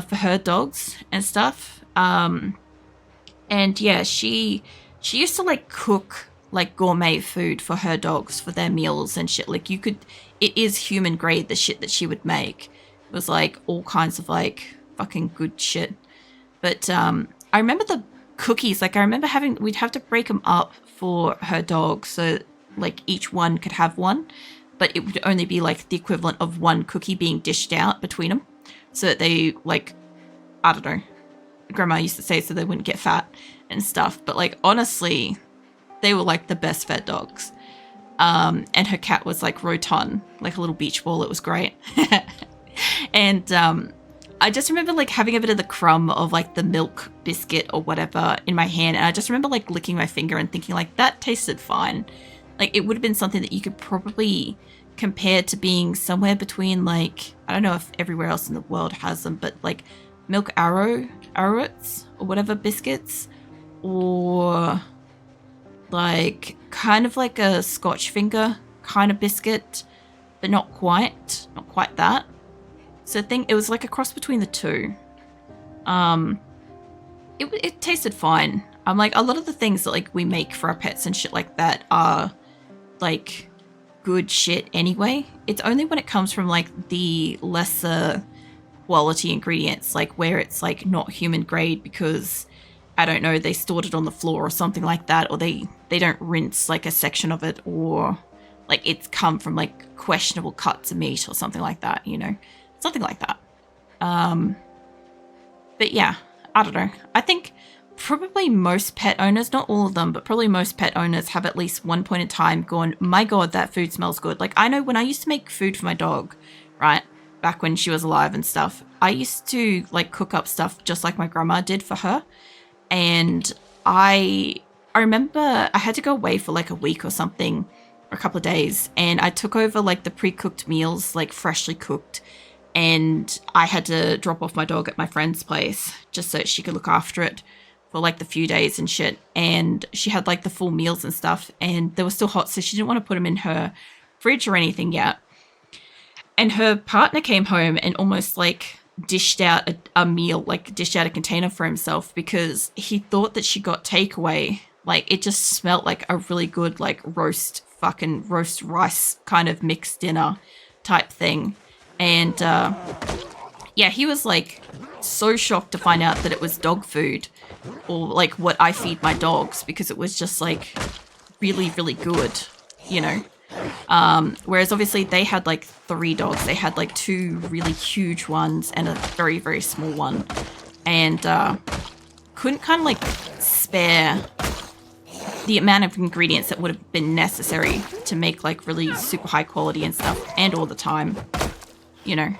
for her dogs and stuff. And yeah, she used to like cook like gourmet food for her dogs for their meals and shit. Like it is human grade, the shit that she would make. It was like all kinds of like fucking good shit. But I remember the cookies, like I remember we'd have to break them up for her dog so like each one could have one, but it would only be like the equivalent of one cookie being dished out between them so that they like, I don't know, grandma used to say so they wouldn't get fat and stuff. But like honestly, they were like the best fed dogs. And her cat was like rotund, like a little beach ball. It was great. And I just remember like having a bit of the crumb of like the milk biscuit or whatever in my hand. And I just remember like licking my finger and thinking like that tasted fine. Like it would have been something that you could probably compare to being somewhere between like, I don't know if everywhere else in the world has them, but like milk arrowrots or whatever biscuits, or like kind of like a Scotch finger kind of biscuit, but not quite that. So I think it was like a cross between the two. It tasted fine. I'm like, a lot of the things that like we make for our pets and shit like that are like good shit anyway. It's only when it comes from like the lesser quality ingredients, like where it's like not human grade because I don't know, they stored it on the floor or something like that, or they don't rinse like a section of it, or like it's come from like questionable cuts of meat or something like that, you know, something like that. But yeah, I don't know. I think probably most pet owners, not all of them, but probably most pet owners have at least one point in time gone, my God, that food smells good. Like I know when I used to make food for my dog, right, back when she was alive and stuff, I used to like cook up stuff just like my grandma did for her. And I remember I had to go away for like a week or something, or a couple of days, and I took over like the pre-cooked meals, like freshly cooked, and I had to drop off my dog at my friend's place just so she could look after it for like the few days and shit. And she had like the full meals and stuff, and they were still hot, so she didn't want to put them in her fridge or anything yet. And her partner came home and almost like dished out a meal, like dished out a container for himself, because he thought that she got takeaway. Like it just smelled like a really good like roast rice kind of mixed dinner type thing. And yeah, he was like so shocked to find out that it was dog food, or like what I feed my dogs, because it was just like really, really good, you know. Whereas obviously they had like 3 dogs. They had like 2 really huge ones and a very, very small one. And couldn't kind of like spare the amount of ingredients that would have been necessary to make like really super high quality and stuff, and all the time, you know.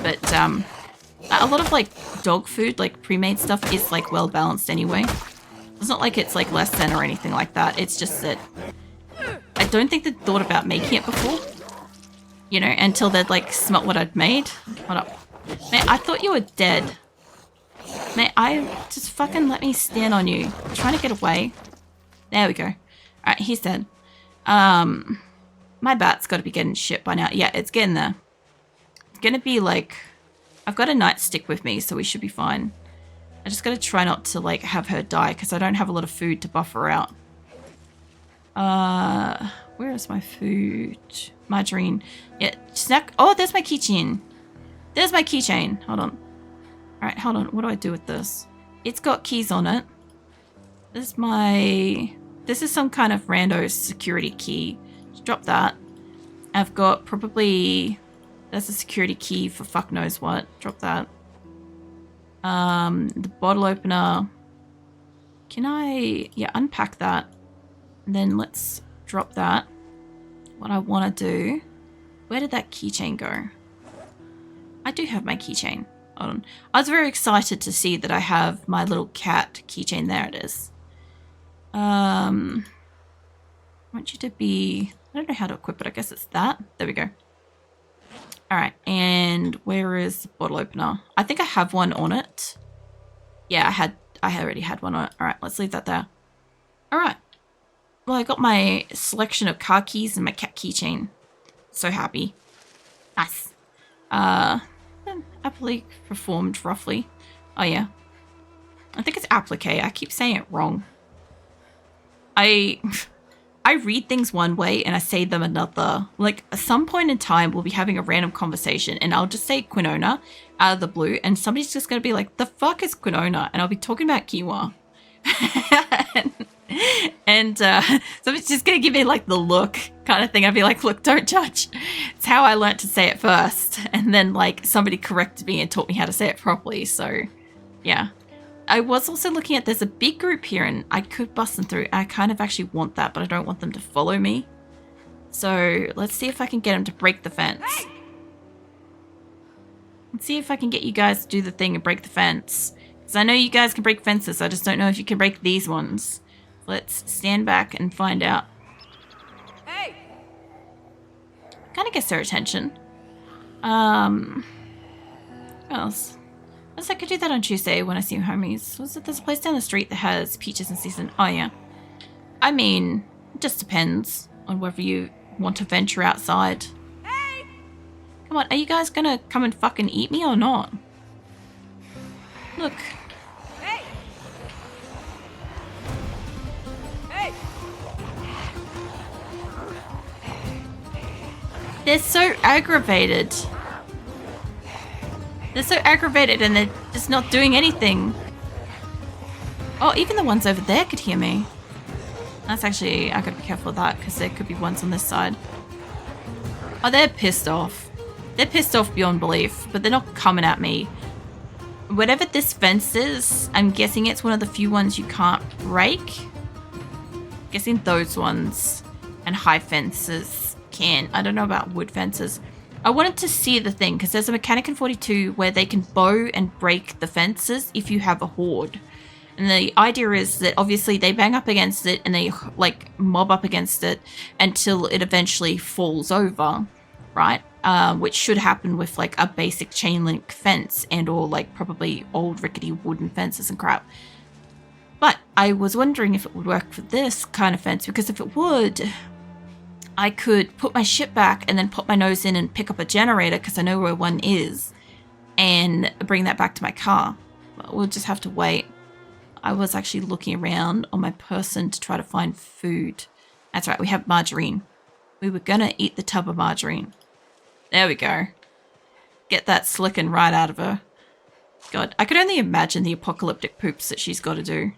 But a lot of like dog food, like pre-made stuff, is like well balanced anyway. It's not like it's like less than or anything like that. It's just that I don't think they'd thought about making it before, you know, until they'd like smelt what I'd made. Hold up. Mate, I thought you were dead. Mate, just fucking let me stand on you. I'm trying to get away. There we go. Alright, he's dead. My bat's got to be getting shit by now. Yeah, it's getting there. It's gonna be like, I've got a nightstick with me, so we should be fine. I just gotta try not to like have her die, because I don't have a lot of food to buff her out. Where is my food? Margarine. Yeah, snack. Oh, there's my keychain. There's my keychain. Hold on. Alright, hold on. What do I do with this? It's got keys on it. This is some kind of rando security key. Just drop that. I've got probably, that's a security key for fuck knows what. Drop that. The bottle opener. Can I, yeah, unpack that. And then let's drop that. What I want to do, where did that keychain go? I do have my keychain. Hold on. I was very excited to see that I have my little cat keychain. There it is. I want you to be, I don't know how to equip it. I guess it's that. There we go. All right. And where is the bottle opener? I think I have one on it. Yeah, I already had one on it. All right. Let's leave that there. All right. Well, I got my selection of car keys and my cat keychain. So happy. Nice. Applique performed roughly. Oh yeah. I think it's applique. I keep saying it wrong. I read things one way and I say them another. Like, at some point in time, we'll be having a random conversation and I'll just say quinona out of the blue and somebody's just going to be like, the fuck is quinona? And I'll be talking about quinoa. and somebody's just going to give me like the look kind of thing. I'd be like, look, don't judge. It's how I learned to say it first. And then like somebody corrected me and taught me how to say it properly. So yeah. I was also looking at, there's a big group here and I could bust them through. I kind of actually want that, but I don't want them to follow me. So let's see if I can get them to break the fence. Let's see if I can get you guys to do the thing and break the fence. Because I know you guys can break fences. I just don't know if you can break these ones. Let's stand back and find out. Hey! Kind of gets their attention. What else? I could do that on Tuesday when I see homies. Was it there's a place down the street that has peaches in season? Oh yeah. I mean, it just depends on whether you want to venture outside. Hey! Come on, are you guys gonna come and fucking eat me or not? Look. Hey! Hey! They're so aggravated. They're so aggravated and they're just not doing anything. Oh, even the ones over there could hear me. That's actually, I gotta be careful of that because there could be ones on this side. Oh, they're pissed off. They're pissed off beyond belief, but they're not coming at me. Whatever this fence is, I'm guessing it's one of the few ones you can't break. Guessing those ones and high fences can. I don't know about wood fences. I wanted to see the thing because there's a mechanic in 42 where they can bow and break the fences if you have a horde. And the idea is that obviously they bang up against it and they like mob up against it until it eventually falls over, right? Which should happen with like a basic chain link fence and or like probably old rickety wooden fences and crap. But I was wondering if it would work for this kind of fence because if it would, I could put my ship back and then put my nose in and pick up a generator because I know where one is and bring that back to my car. But we'll just have to wait. I was actually looking around on my person to try to find food. That's right, we have margarine. We were gonna eat the tub of margarine. There we go. Get that slicking right out of her. God, I could only imagine the apocalyptic poops that she's got to do.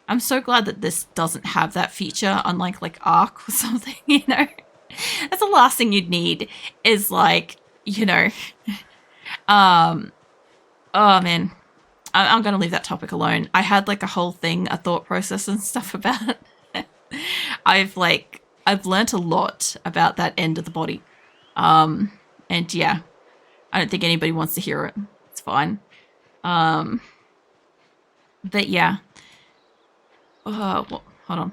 I'm so glad that this doesn't have that feature, unlike like Ark or something, you know? That's the last thing you'd need is like, you know, oh man, I'm going to leave that topic alone. I had like a whole thing, a thought process and stuff about it. I've learnt a lot about that end of the body. And yeah, I don't think anybody wants to hear it. It's fine. But yeah. Oh, well, hold on.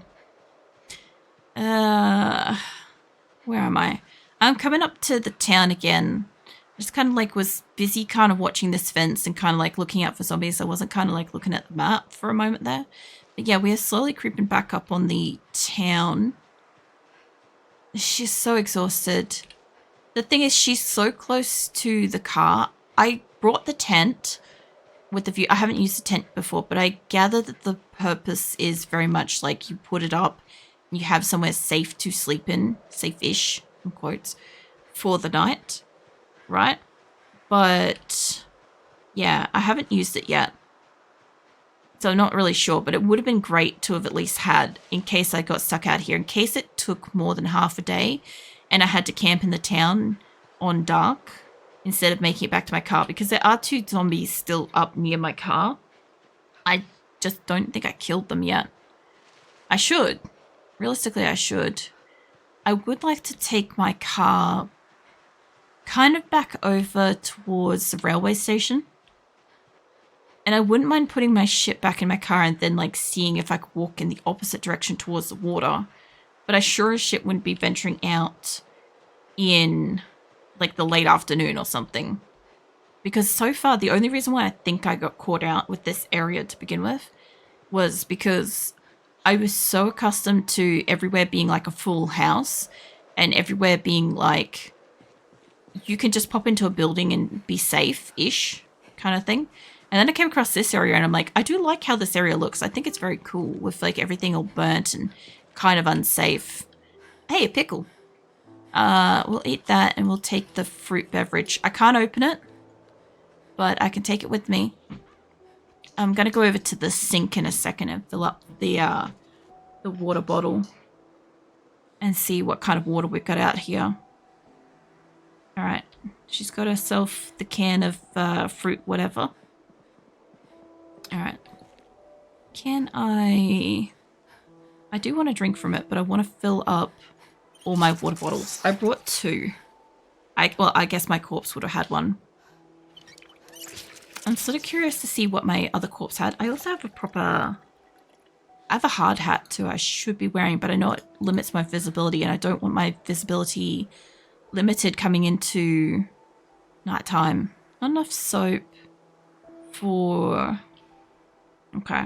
Where am I? I'm coming up to the town again. I just kind of like was busy kind of watching this fence and kind of like looking out for zombies. I wasn't kind of like looking at the map for a moment there. But yeah, we are slowly creeping back up on the town. She's so exhausted. The thing is, she's so close to the car. I brought the tent with the view. I haven't used a tent before, but I gather that the purpose is very much like you put it up, you have somewhere safe to sleep in, safe-ish, in quotes, for the night, right? But yeah, I haven't used it yet. So I'm not really sure, but it would have been great to have at least had in case I got stuck out here, in case it took more than half a day and I had to camp in the town on dark instead of making it back to my car, because there are 2 zombies still up near my car. I just don't think I killed them yet. I should. Realistically, I should. I would like to take my car kind of back over towards the railway station. And I wouldn't mind putting my ship back in my car and then like seeing if I could walk in the opposite direction towards the water. But I sure as shit wouldn't be venturing out in like the late afternoon or something. Because so far, the only reason why I think I got caught out with this area to begin with was because I was so accustomed to everywhere being like a full house and everywhere being like, you can just pop into a building and be safe-ish kind of thing. And then I came across this area and I'm like, I do like how this area looks. I think it's very cool with like everything all burnt and kind of unsafe. Hey, a pickle. We'll eat that and we'll take the fruit beverage. I can't open it, but I can take it with me. I'm going to go over to the sink in a second and fill up the water bottle and see what kind of water we've got out here. All right. She's got herself the can of fruit, whatever. All right. Can I do want to drink from it, but I want to fill up all my water bottles. I brought 2. Well, I guess my corpse would have had one. I'm sort of curious to see what my other corpse had. I also have I have a hard hat too I should be wearing, but I know it limits my visibility and I don't want my visibility limited coming into nighttime. Not enough soap for... Okay.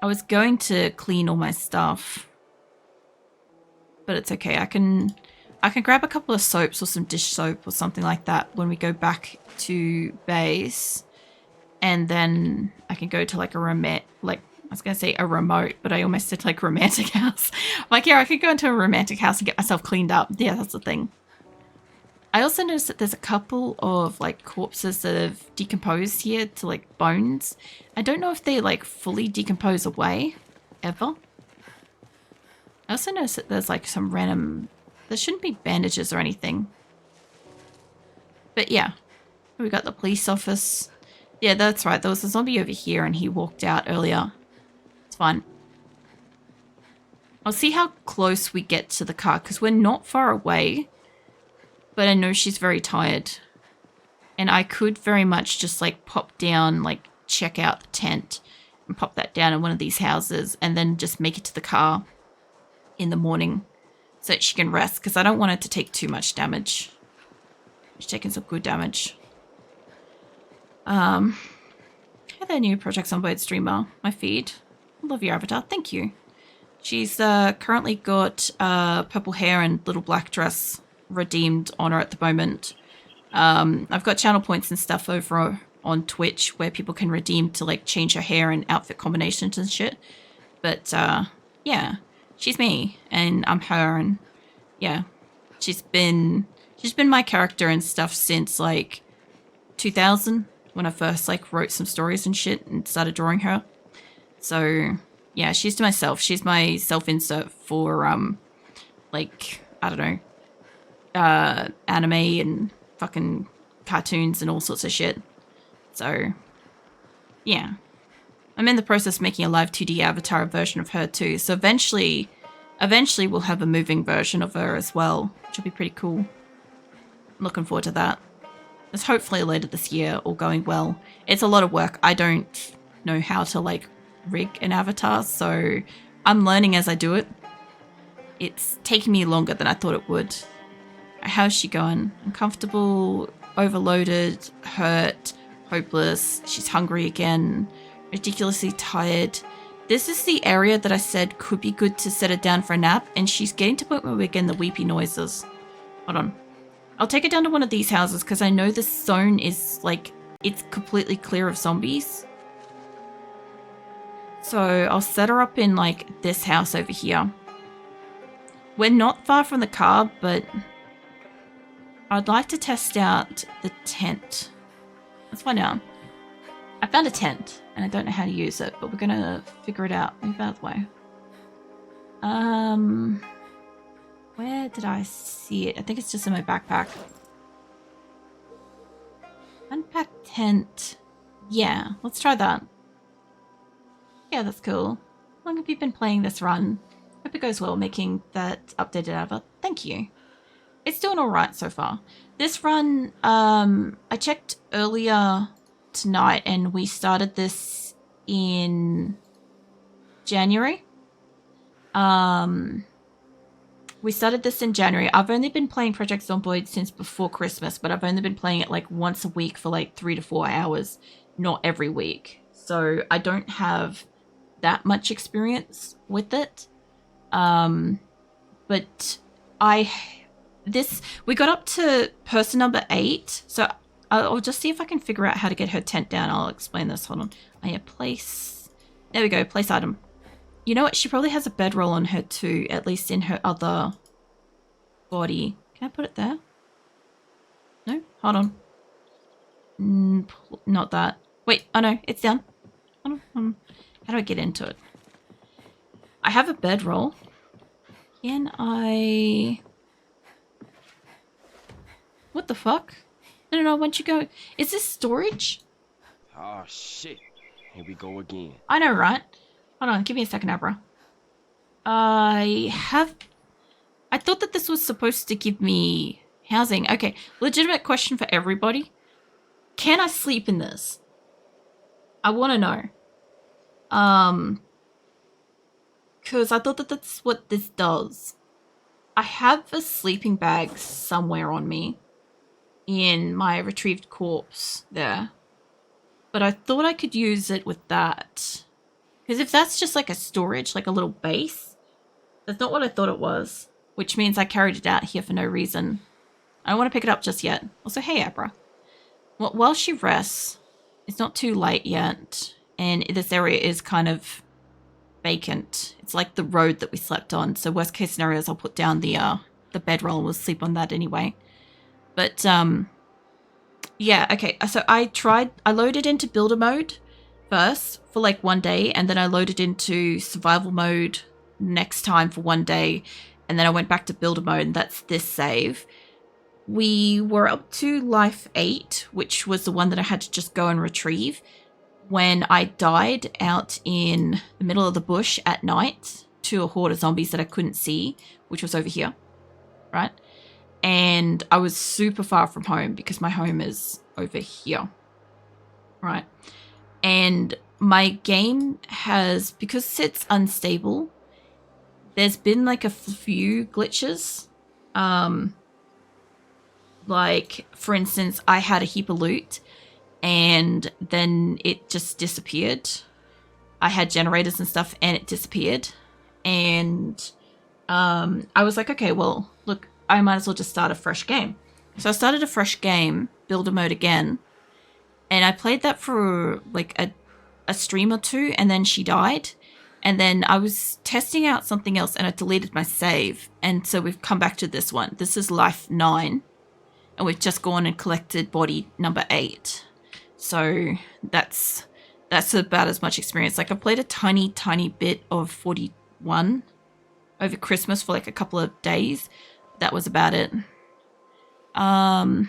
I was going to clean all my stuff, but it's okay. I can grab a couple of soaps or some dish soap or something like that when we go back to base, and then I can go to like a remote, like I was gonna say a remote, but I almost said like romantic house. Like, yeah, I could go into a romantic house and get myself cleaned up. Yeah, that's the thing. I also noticed that there's a couple of like corpses that have decomposed here to like bones. I don't know if they like fully decompose away ever. I also noticed that there's like some random, there shouldn't be bandages or anything. But yeah, we got the police office. Yeah, that's right. There was a zombie over here and he walked out earlier. It's fine. I'll see how close we get to the car because we're not far away. But I know she's very tired. And I could very much just like pop down, like check out the tent and pop that down in one of these houses and then just make it to the car in the morning so that she can rest because I don't want her to take too much damage. She's taking some good damage. Hi there, new Project Zomboid streamer. My feed. Love your avatar. Thank you. She's currently got purple hair and little black dress redeemed on her at the moment. I've got channel points and stuff over on Twitch where people can redeem to like change her hair and outfit combinations and shit. But yeah, she's me and I'm her, and yeah, she's been my character and stuff since like 2000 when I first like wrote some stories and shit and started drawing her. So yeah, she's to myself. She's my self-insert for like, I don't know, anime and fucking cartoons and all sorts of shit. So yeah, I'm in the process of making a live 2D avatar version of her too. So eventually we'll have a moving version of her as well, which will be pretty cool. I'm looking forward to that. It's hopefully later this year, all going well. It's a lot of work. I don't know how to like rig an avatar, so I'm learning as I do it. It's taking me longer than I thought it would. How's she going? Uncomfortable, overloaded, hurt, hopeless. She's hungry again, ridiculously tired. This is the area that I said could be good to set her down for a nap, and she's getting to the point where we're getting the weepy noises. Hold on. I'll take her down to one of these houses because I know this zone is like, it's completely clear of zombies. So I'll set her up in like this house over here. We're not far from the car, but I'd like to test out the tent. Let's find out. I found a tent and I don't know how to use it, but we're gonna figure it out. Move out of the way. Where did I see it? I think it's just in my backpack. Unpacked tent. Yeah, let's try that. Yeah, that's cool. How long have you been playing this run? Hope it goes well making that updated avatar. Thank you. It's doing alright so far. This run, I checked earlier tonight and we started this in January. We started this in January. I've only been playing Project Zomboid since before Christmas, but I've only been playing it like once a week for like 3 to 4 hours, not every week. So I don't have that much experience with it. But I we got up to person number 8. So I'll just see if I can figure out how to get her tent down. I'll explain this. Hold on. Oh yeah, place. There we go. Place item. You know what? She probably has a bedroll on her too, at least in her other body. Can I put it there? No? Hold on. Not that. Wait. Oh no, it's down. Hold on. How do I get into it? I have a bedroll. Can I... What the fuck? No, when'd you go? Is this storage? Oh shit. Here we go again. I know, right? Hold on, give me a second, Abra. I thought that this was supposed to give me housing. Okay, legitimate question for everybody. Can I sleep in this? I want to know. Because I thought that that's what this does. I have a sleeping bag somewhere on me in my retrieved corpse there. But I thought I could use it with that. Because if that's just like a storage, like a little base, that's not what I thought it was. Which means I carried it out here for no reason. I don't want to pick it up just yet. Also, hey, Abra. Well, while she rests, it's not too late yet. And this area is kind of vacant. It's like the road that we slept on. So worst case scenarios, I'll put down the bedroll and we'll sleep on that anyway. But, yeah, okay. So I loaded into builder mode first for like one day, and then I loaded into survival mode next time for one day, and then I went back to builder mode, and that's this save. We were up to life 8, which was the one that I had to just go and retrieve when I died out in the middle of the bush at night to a horde of zombies that I couldn't see, which was over here, right? And I was super far from home because my home is over here, right? And my game has, because it's unstable, there's been like a few glitches. Like, for instance, I had a heap of loot and then it just disappeared. I had generators and stuff and it disappeared. And I was like, okay, well, look, I might as well just start a fresh game. So I started a fresh game, builder mode again, and I played that for like a stream or two, and then she died. And then I was testing out something else and I deleted my save. And so we've come back to this one. This is life 9. And we've just gone and collected body number 8. So that's about as much experience. Like I played a tiny bit of 41 over Christmas for like a couple of days. That was about it. So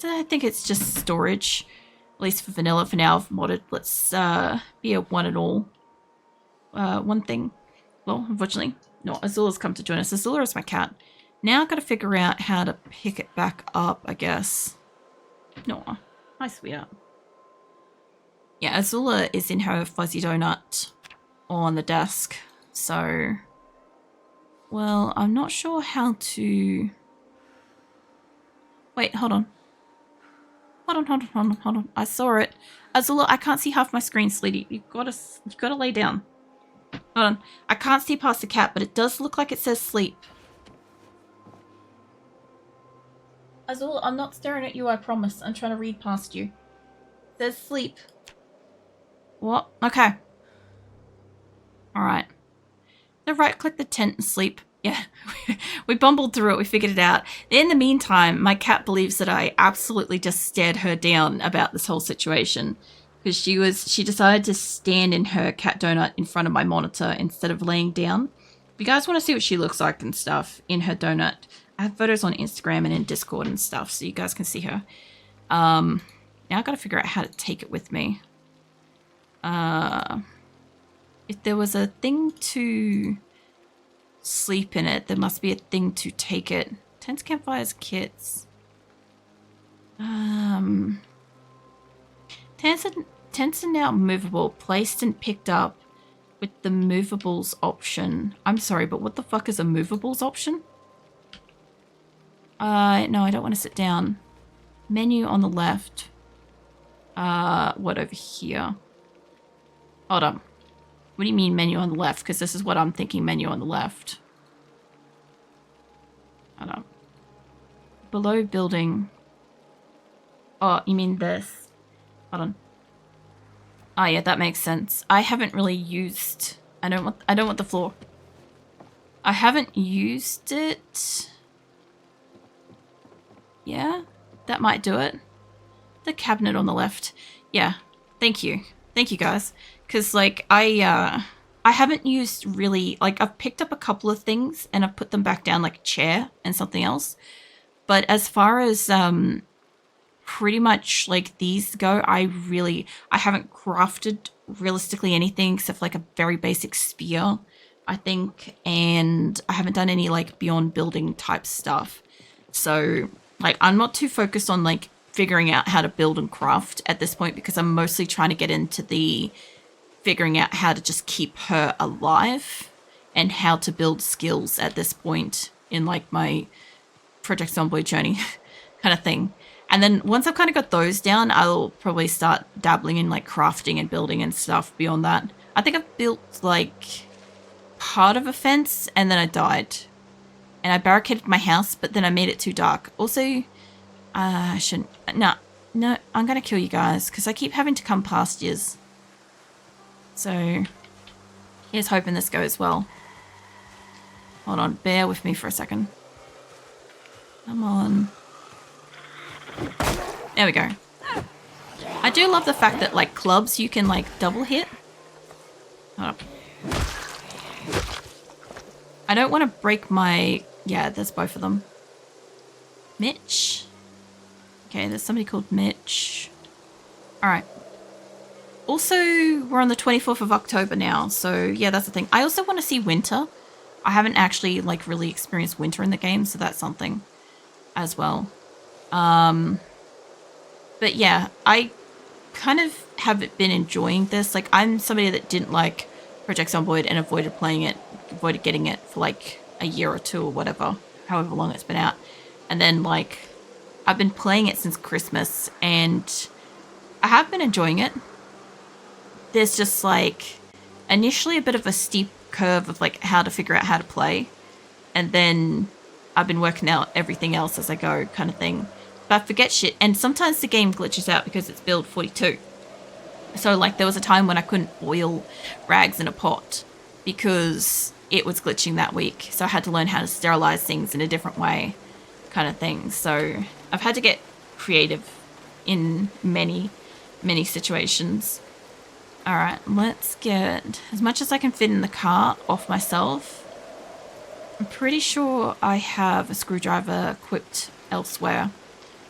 I think it's just storage, at least for vanilla for now. I've modded. Let's be a one and all. One thing. Well, unfortunately, no. Azula's come to join us. Azula is my cat. Now I've got to figure out how to pick it back up, I guess. No. Hi, sweetheart. Yeah, Azula is in her fuzzy donut on the desk. So, well, I'm not sure how to... Wait, hold on. Hold on. I saw it. Azula, I can't see half my screen, sweetie. You've got to lay down. Hold on. I can't see past the cat, but it does look like it says sleep. Azula, I'm not staring at you, I promise. I'm trying to read past you. It says sleep. What? Okay. Alright. So right-click the tent and sleep. Yeah, we bumbled through it. We figured it out. In the meantime, my cat believes that I absolutely just stared her down about this whole situation. Because she decided to stand in her cat donut in front of my monitor instead of laying down. If you guys want to see what she looks like and stuff in her donut, I have photos on Instagram and in Discord and stuff, so you guys can see her. Now I've got to figure out how to take it with me. If there was a thing to sleep in it, there must be a thing to take it. Tents, campfires, kits. Tents are now movable, placed and picked up with the movables option. I'm sorry, but what the fuck is a movables option? No, I don't want to sit down. Menu on the left. What over here? Hold on. What do you mean menu on the left? Because this is what I'm thinking, menu on the left. Hold on. below building. Oh, you mean this? Hold on. Oh yeah, that makes sense. I haven't really used. I don't want the floor. I haven't used it. Yeah, that might do it. The cabinet on the left. Yeah, thank you. Thank you guys. Because like I haven't used really, like I've picked up a couple of things and I've put them back down like a chair and something else. But as far as pretty much like these go, I haven't crafted realistically anything except like a very basic spear, I think, and I haven't done any like beyond building type stuff. So like I'm not too focused on like figuring out how to build and craft at this point because I'm mostly trying to get into the figuring out how to just keep her alive and how to build skills at this point in like my Project Zomboid journey kind of thing. And then once I've kind of got those down, I'll probably start dabbling in like crafting and building and stuff beyond that. I think I've built like part of a fence and then I died. And I barricaded my house, but then I made it too dark. Also, I shouldn't. No, I'm going to kill you guys because I keep having to come past yous. So, here's hoping this goes well. Hold on, bear with me for a second. Come on. There we go. I do love the fact that, like, clubs you can, like, double hit. Hold up. I don't want to break my... Yeah, there's both of them. Mitch. Okay, there's somebody called Mitch. Alright. Also, we're on the 24th of October now, so yeah, that's the thing. I also want to see winter. I haven't actually, like, really experienced winter in the game, so that's something as well. But yeah, I kind of have been enjoying this. Like, I'm somebody that didn't like Project Zomboid and avoided playing it, avoided getting it for like a year or two or whatever, however long it's been out. And then like, I've been playing it since Christmas and I have been enjoying it. There's just like initially a bit of a steep curve of like how to figure out how to play. And then I've been working out everything else as I go kind of thing. But I forget shit. And sometimes the game glitches out because it's build 42. So like there was a time when I couldn't boil rags in a pot because it was glitching that week. So I had to learn how to sterilize things in a different way kind of thing. So I've had to get creative in many, many situations. All right, let's get as much as I can fit in the car off myself. I'm pretty sure I have a screwdriver equipped elsewhere.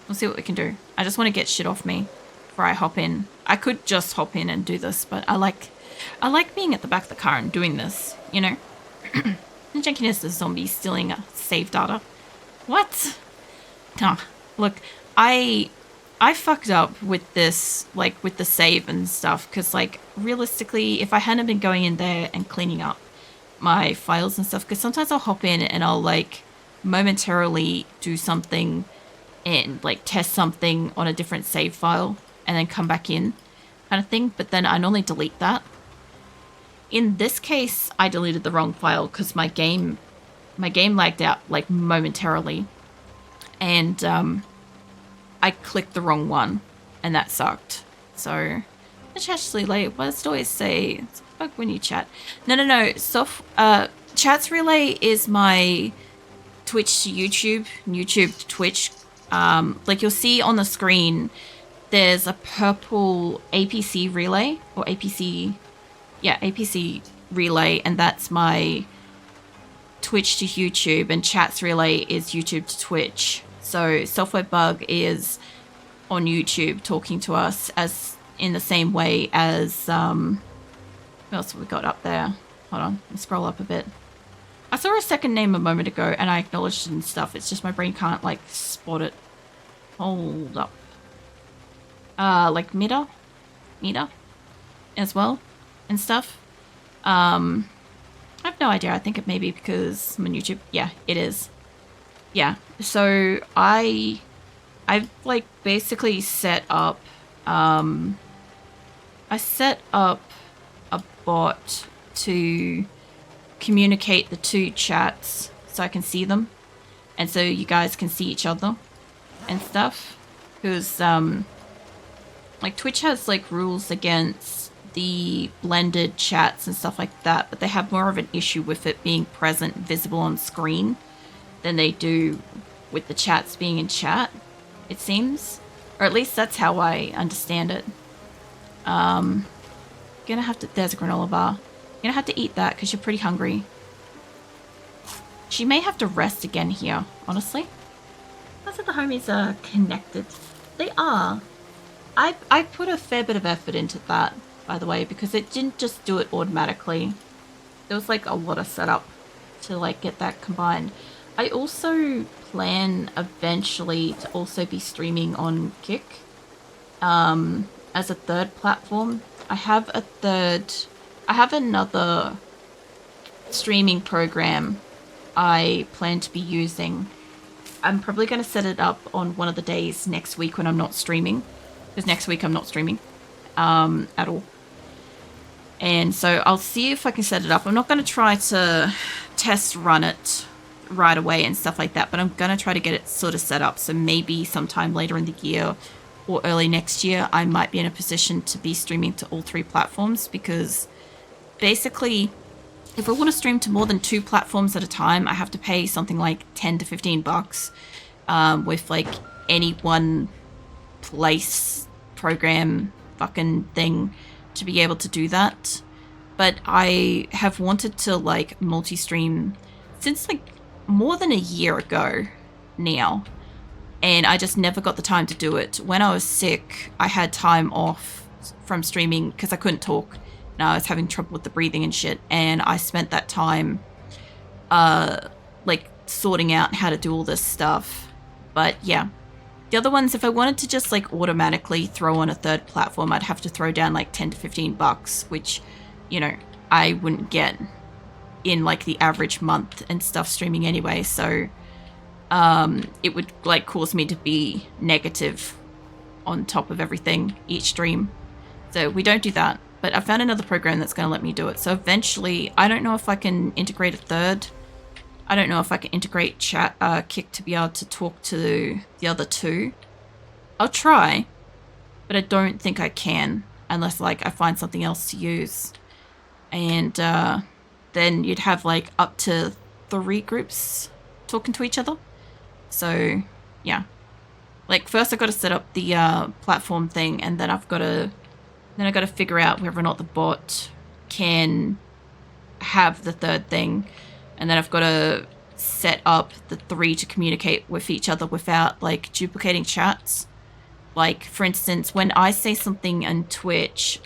We'll see what we can do. I just want to get shit off me before I hop in. I could just hop in and do this, but I like being at the back of the car and doing this, you know? And checking is the zombie stealing save data. What? Oh, look, I fucked up with this, like, with the save and stuff, because, like, realistically, if I hadn't been going in there and cleaning up my files and stuff, because sometimes I'll hop in and I'll, like, momentarily do something and like test something on a different save file and then come back in kind of thing, but then I normally delete that. In this case, I deleted the wrong file because my game lagged out like momentarily and I clicked the wrong one and that sucked. So let's actually like, what does it always say? It's a bug when you chat. No. Chats relay is my Twitch to YouTube, YouTube to Twitch. Like you'll see on the screen, there's a purple APC relay or APC relay, and that's my Twitch to YouTube, and chats relay is YouTube to Twitch. So software bug is on YouTube talking to us as in the same way as what else have we got up there? Hold on, let's scroll up a bit. I saw a second name a moment ago and I acknowledged it and stuff. It's just my brain can't like spot it. Hold up. Like meter as well and stuff. I have no idea. I think it may be because I'm on YouTube. Yeah, it is. Yeah. So I've like basically set up I set up a bot to communicate the two chats so I can see them and so you guys can see each other and stuff. Because, like, Twitch has, like, rules against the blended chats and stuff like that, but they have more of an issue with it being present, visible on screen, than they do with the chats being in chat, it seems. Or at least that's how I understand it. Gonna have to... There's a granola bar. Gonna have to eat that because you're pretty hungry. She may have to rest again here, honestly. Most of the homies are connected. They are. I put a fair bit of effort into that, by the way, because it didn't just do it automatically. There was like a lot of setup to like get that combined. I also plan eventually to also be streaming on Kick as a third platform. I have another streaming program I plan to be using. I'm probably going to set it up on one of the days next week when I'm not streaming. Because next week I'm not streaming at all. And so I'll see if I can set it up. I'm not going to try to test run it right away and stuff like that, but I'm going to try to get it sort of set up. So maybe sometime later in the year or early next year, I might be in a position to be streaming to all 3 platforms, because basically, if I want to stream to more than 2 platforms at a time, I have to pay something like 10 to 15 bucks with like any one place program fucking thing to be able to do that. But I have wanted to like multi-stream since like more than a year ago now, and I just never got the time to do it. When I was sick, I had time off from streaming because I couldn't talk and I was having trouble with the breathing and shit, and I spent that time like sorting out how to do all this stuff. But yeah, the other ones, if I wanted to just like automatically throw on a third platform, I'd have to throw down like 10 to 15 bucks, which, you know, I wouldn't get in like the average month and stuff streaming anyway. So it would like cause me to be negative on top of everything each stream. So we don't do that. But I found another program that's going to let me do it. So eventually, I don't know if I can integrate a third. I don't know if I can integrate Kick to be able to talk to the other 2. I'll try, but I don't think I can unless like I find something else to use. And then you'd have like up to 3 groups talking to each other. So yeah, like first I've got to set up the platform thing, and then I've got to figure out whether or not the bot can have the third thing. And then I've got to set up the 3 to communicate with each other without like duplicating chats. Like, for instance, when I say something on Twitch,